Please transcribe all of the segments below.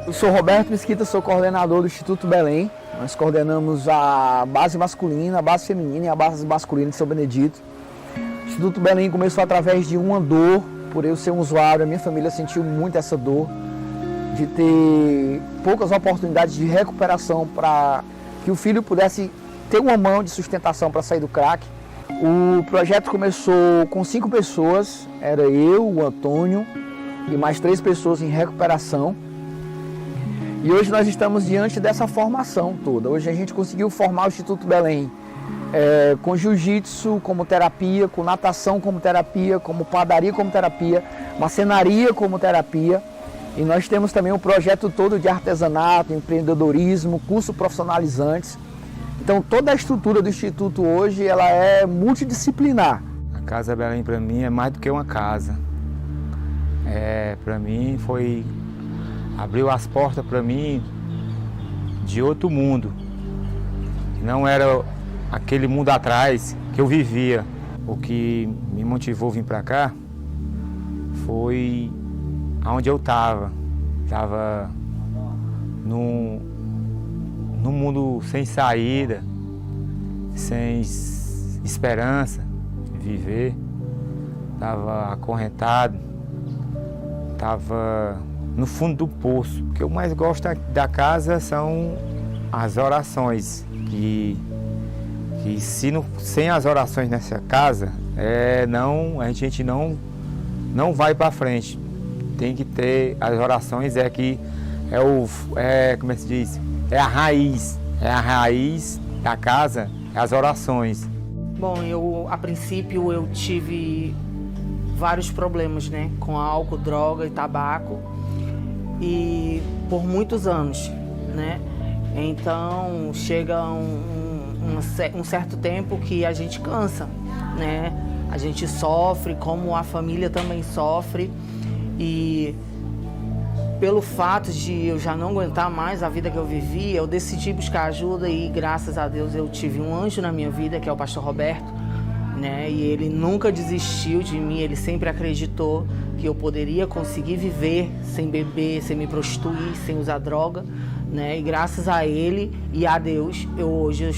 Eu sou Roberto Mesquita, sou coordenador do Instituto Belém. Nós coordenamos a base masculina, a base feminina e a base masculina de São Benedito. O Instituto Belém começou através de uma dor, por eu ser um usuário, a minha família sentiu muito essa dor, de ter poucas oportunidades de recuperação para que o filho pudesse ter uma mão de sustentação para sair do crack. O projeto começou com 5 pessoas, era eu, o Antônio e mais 3 pessoas em recuperação. E hoje nós estamos diante dessa formação toda. Hoje a gente conseguiu formar o Instituto Belém com jiu-jitsu como terapia, com natação como terapia, como padaria como terapia, marcenaria como terapia. E nós temos também um projeto todo de artesanato, empreendedorismo, cursos profissionalizantes. Então toda a estrutura do Instituto hoje ela é multidisciplinar. A Casa Belém para mim é mais do que uma casa. Para mim abriu as portas para mim de outro mundo. Não era aquele mundo atrás que eu vivia. O que me motivou a vir para cá foi aonde eu estava. Estava num mundo sem saída, sem esperança de viver. Estava acorrentado, estava no fundo do poço. O que eu mais gosto da casa são as orações, que sem as orações nessa casa, a gente não vai para frente. Tem que ter as orações, como é que se diz? É a raiz da casa, as orações. Bom, a princípio eu tive vários problemas, né, com álcool, droga e tabaco, e por muitos anos, né? Então chega um certo tempo que a gente cansa, né? A gente sofre, como a família também sofre, e pelo fato de eu já não aguentar mais a vida que eu vivi, eu decidi buscar ajuda e graças a Deus eu tive um anjo na minha vida, que é o pastor Roberto, né? E ele nunca desistiu de mim, ele sempre acreditou que eu poderia conseguir viver sem beber, sem me prostituir, sem usar droga, né? E graças a ele e a Deus, hoje eu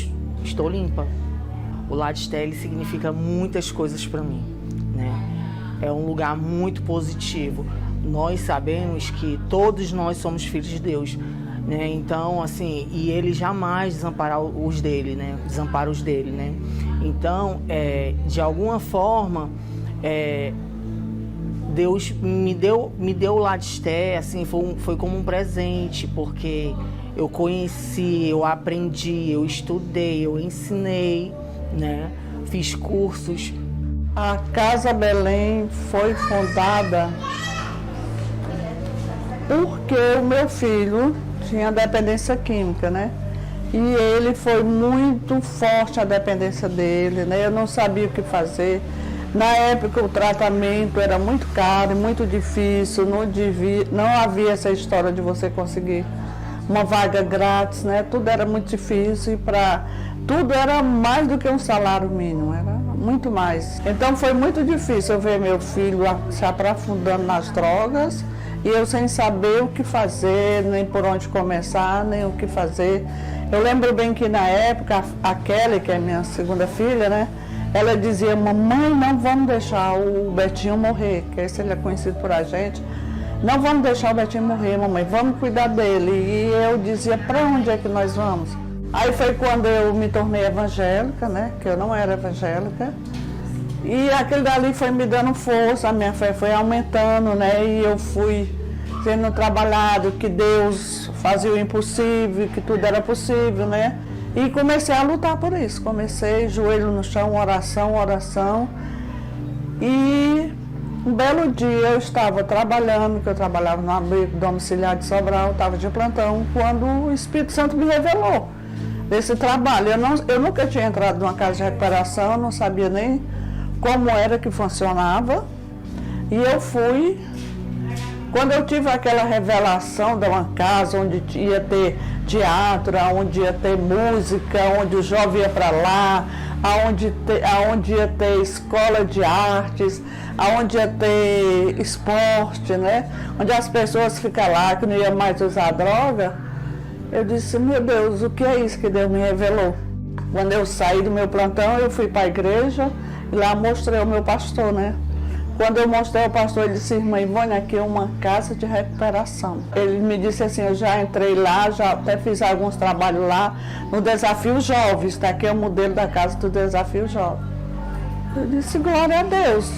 estou limpa. O Lar Stelle significa muitas coisas para mim, né? É um lugar muito positivo. Nós sabemos que todos nós somos filhos de Deus, né? Então, assim, e ele jamais desampara os dele, né? Desampara os dele, né? Então, de alguma forma, Deus me deu o Lar Stelle, assim, foi como um presente, porque eu conheci, eu aprendi, eu estudei, eu ensinei, né? Fiz cursos. A Casa Belém foi fundada porque o meu filho tinha dependência química, né? E ele foi muito forte a dependência dele, né? Eu não sabia o que fazer. Na época o tratamento era muito caro, muito difícil, não havia essa história de você conseguir uma vaga grátis, né? Tudo era muito difícil e tudo era mais do que um salário mínimo, era muito mais. Então foi muito difícil eu ver meu filho se aprofundando nas drogas e eu sem saber o que fazer, nem por onde começar, nem o que fazer. Eu lembro bem que na época a Kelly, que é minha segunda filha, né? Ela dizia: mamãe, não vamos deixar o Betinho morrer, que esse ele é conhecido por a gente. Não vamos deixar o Betinho morrer, mamãe, vamos cuidar dele. E eu dizia: para onde é que nós vamos? Aí foi quando eu me tornei evangélica, né? Que eu não era evangélica. E aquele dali foi me dando força, a minha fé foi aumentando, né? E eu fui sendo trabalhado, que Deus fazia o impossível, que tudo era possível, né? E comecei a lutar por isso. Comecei, joelho no chão, oração. E um belo dia eu estava trabalhando, que eu trabalhava no abrigo domiciliar de Sobral, estava de plantão, quando o Espírito Santo me revelou desse trabalho. Eu nunca tinha entrado numa casa de recuperação, não sabia nem como era que funcionava. E eu fui. Quando eu tive aquela revelação de uma casa onde ia ter teatro, onde ia ter música, onde o jovem ia para lá, aonde ia ter escola de artes, aonde ia ter esporte, né? Onde as pessoas ficam lá, que não iam mais usar droga. Eu disse, meu Deus, o que é isso que Deus me revelou? Quando eu saí do meu plantão, eu fui para a igreja e lá mostrei ao meu pastor, né? Quando eu mostrei ao pastor, ele disse, irmã Ivone, aqui é uma casa de recuperação. Ele me disse assim, eu já entrei lá, já até fiz alguns trabalhos lá no Desafio Jovens, tá? Aqui é o modelo da casa do Desafio Jovem. Eu disse, glória a Deus.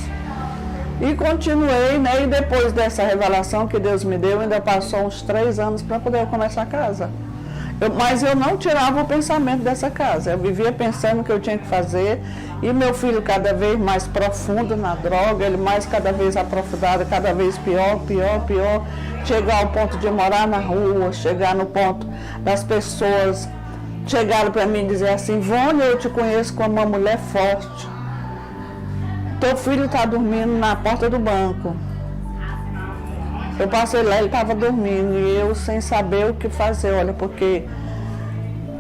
E continuei, né? E depois dessa revelação que Deus me deu, ainda passou uns 3 anos para poder começar a casa. Mas eu não tirava o pensamento dessa casa. Eu vivia pensando o que eu tinha que fazer. E meu filho cada vez mais profundo na droga, ele mais cada vez aprofundado, cada vez pior. Chegar ao ponto de morar na rua, chegar no ponto das pessoas chegarem para mim e dizer assim, Ivone, eu te conheço como uma mulher forte. Teu filho está dormindo na porta do banco. Eu passei lá, ele estava dormindo e eu sem saber o que fazer, olha, porque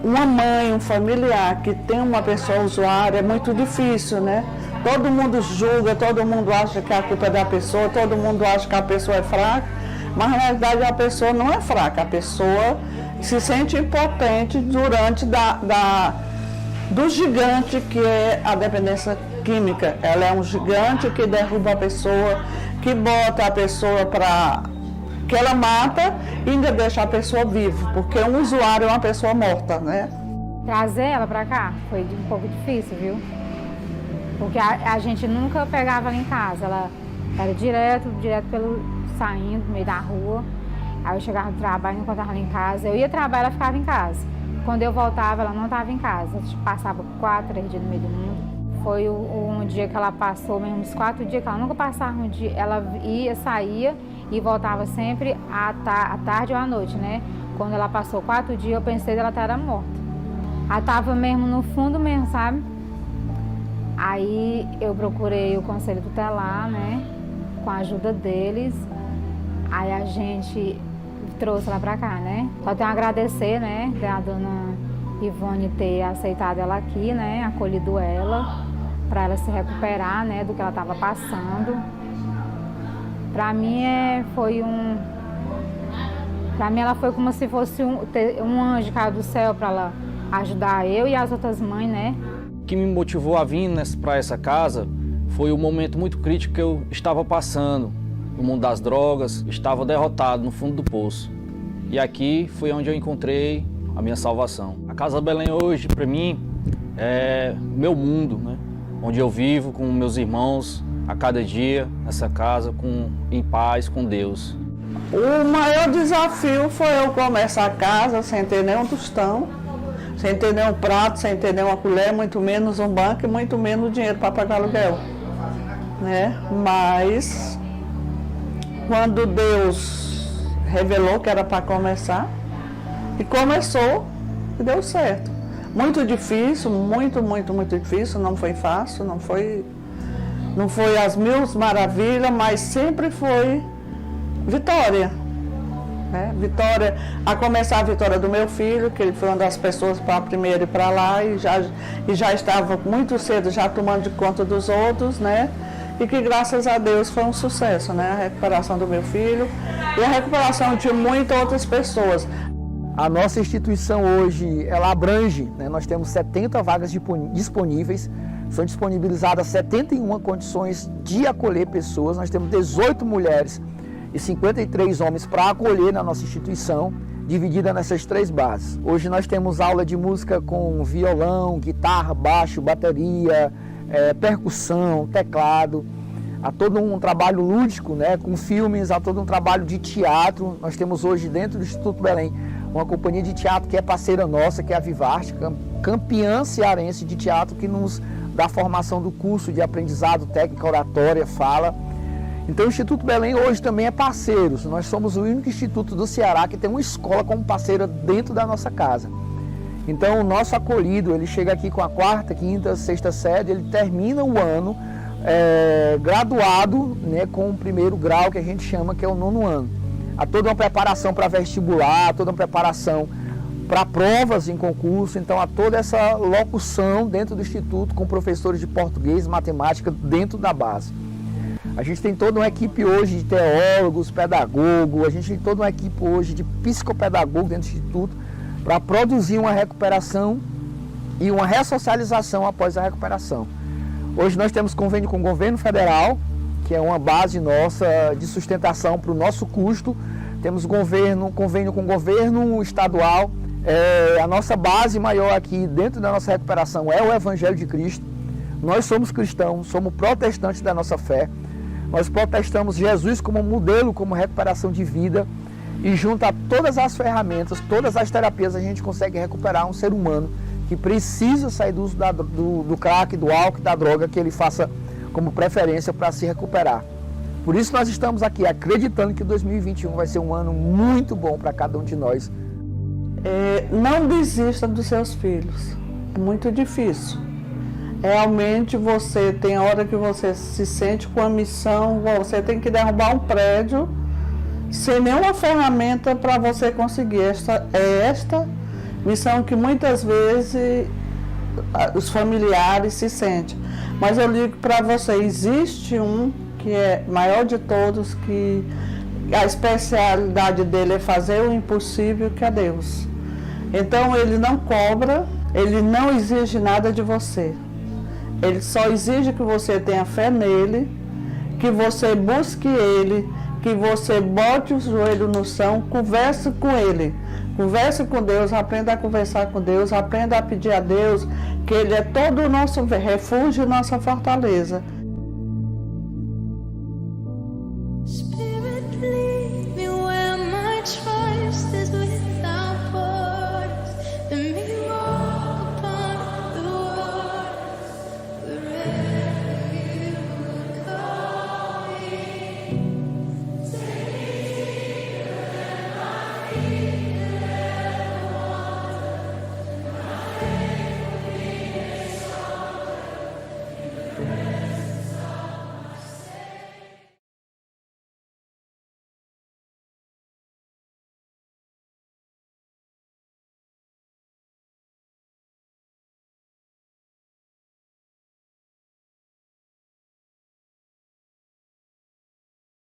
uma mãe, um familiar que tem uma pessoa usuária é muito difícil, né? Todo mundo julga, todo mundo acha que a culpa é da pessoa, todo mundo acha que a pessoa é fraca, mas na realidade a pessoa não é fraca, a pessoa se sente impotente durante do gigante que é a dependência química. Ela é um gigante que derruba a pessoa, que bota a pessoa que ela mata e ainda deixa a pessoa viva, porque um usuário é uma pessoa morta, né? Trazer ela pra cá foi um pouco difícil, viu? Porque a gente nunca pegava ela em casa, ela era direto saindo no meio da rua. Aí eu chegava do trabalho, não encontrava ela em casa. Eu ia trabalhar, ela ficava em casa. Quando eu voltava, ela não estava em casa. Passava 4, 3 dias no meio do mundo. Foi um dia que ela passou, mesmo uns 4 dias, que ela nunca passava um dia. Ela saía e voltava sempre à tarde ou à noite, né? Quando ela passou 4 dias, eu pensei que ela estava morta. Ela estava mesmo no fundo mesmo, sabe? Aí eu procurei o Conselho Tutelar, né? Com a ajuda deles. Aí a gente trouxe ela pra cá, né? Só tenho a agradecer, né? Da dona Ivone ter aceitado ela aqui, né? Acolhido ela, para ela se recuperar, né? Do que ela estava passando. Para mim ela foi como se fosse um anjo caiu do céu para ela ajudar eu e as outras mães, né? O que me motivou a vir para essa casa foi o momento muito crítico que eu estava passando no mundo das drogas, estava derrotado no fundo do poço. E aqui foi onde eu encontrei a minha salvação. A Casa Belém hoje, para mim, é meu mundo, né? Onde eu vivo com meus irmãos a cada dia, nessa casa, em paz com Deus. O maior desafio foi eu começar a casa sem ter nenhum tostão, sem ter nenhum prato, sem ter nenhuma colher, muito menos um banco e muito menos dinheiro para pagar aluguel, né? Mas quando Deus revelou que era para começar, e começou e deu certo. Muito difícil, muito difícil, não foi fácil, não foi as mil maravilhas, mas sempre foi vitória. Né? Vitória, a começar a vitória do meu filho, que ele foi uma das pessoas para primeiro ir para lá e já estava muito cedo já tomando de conta dos outros, né? E que graças a Deus foi um sucesso, né? A recuperação do meu filho e a recuperação de muitas outras pessoas. A nossa instituição hoje, ela abrange, né? Nós temos 70 vagas disponíveis, são disponibilizadas 71 condições de acolher pessoas, nós temos 18 mulheres e 53 homens para acolher na nossa instituição, dividida nessas 3 bases. Hoje nós temos aula de música com violão, guitarra, baixo, bateria, percussão, teclado, há todo um trabalho lúdico, né, com filmes, há todo um trabalho de teatro. Nós temos hoje dentro do Instituto Belém uma companhia de teatro que é parceira nossa, que é a Vivarte, campeã cearense de teatro, que nos dá formação do curso de aprendizado, técnica, oratória, fala. Então o Instituto Belém hoje também é parceiro. Nós somos o único instituto do Ceará que tem uma escola como parceira dentro da nossa casa. Então o nosso acolhido, ele chega aqui com a 4ª, 5ª, 6ª série, ele termina o ano graduado, né, com o primeiro grau que a gente chama, que é o 9º ano. Há toda uma preparação para vestibular, toda uma preparação para provas em concurso. Então há toda essa locução dentro do Instituto com professores de português e matemática dentro da base. A gente tem toda uma equipe hoje de teólogos, pedagogos, a gente tem toda uma equipe hoje de psicopedagogos dentro do Instituto para produzir uma recuperação e uma ressocialização após a recuperação. Hoje nós temos convênio com o governo federal, que é uma base nossa de sustentação para o nosso custo. Temos convênio com o governo estadual. A nossa base maior aqui dentro da nossa recuperação é o Evangelho de Cristo. Nós somos cristãos, somos protestantes da nossa fé. Nós protestamos Jesus como modelo, como recuperação de vida, e junto a todas as ferramentas, todas as terapias, a gente consegue recuperar um ser humano que precisa sair do uso do crack, do álcool, da droga, que ele faça como preferência para se recuperar. Por isso nós estamos aqui acreditando que 2021 vai ser um ano muito bom para cada um de nós. Não desista dos seus filhos, é muito difícil. Realmente você tem hora que você se sente com a missão, você tem que derrubar um prédio sem nenhuma ferramenta para você conseguir. Esta missão que muitas vezes os familiares se sentem. Mas eu digo para você, existe um que é maior de todos, que a especialidade dele é fazer o impossível, que é Deus. Então ele não cobra, ele não exige nada de você. Ele só exige que você tenha fé nele, que você busque ele, que você bote o joelho no chão, converse com ele. Converse com Deus, aprenda a conversar com Deus, aprenda a pedir a Deus, que ele é todo o nosso refúgio e nossa fortaleza.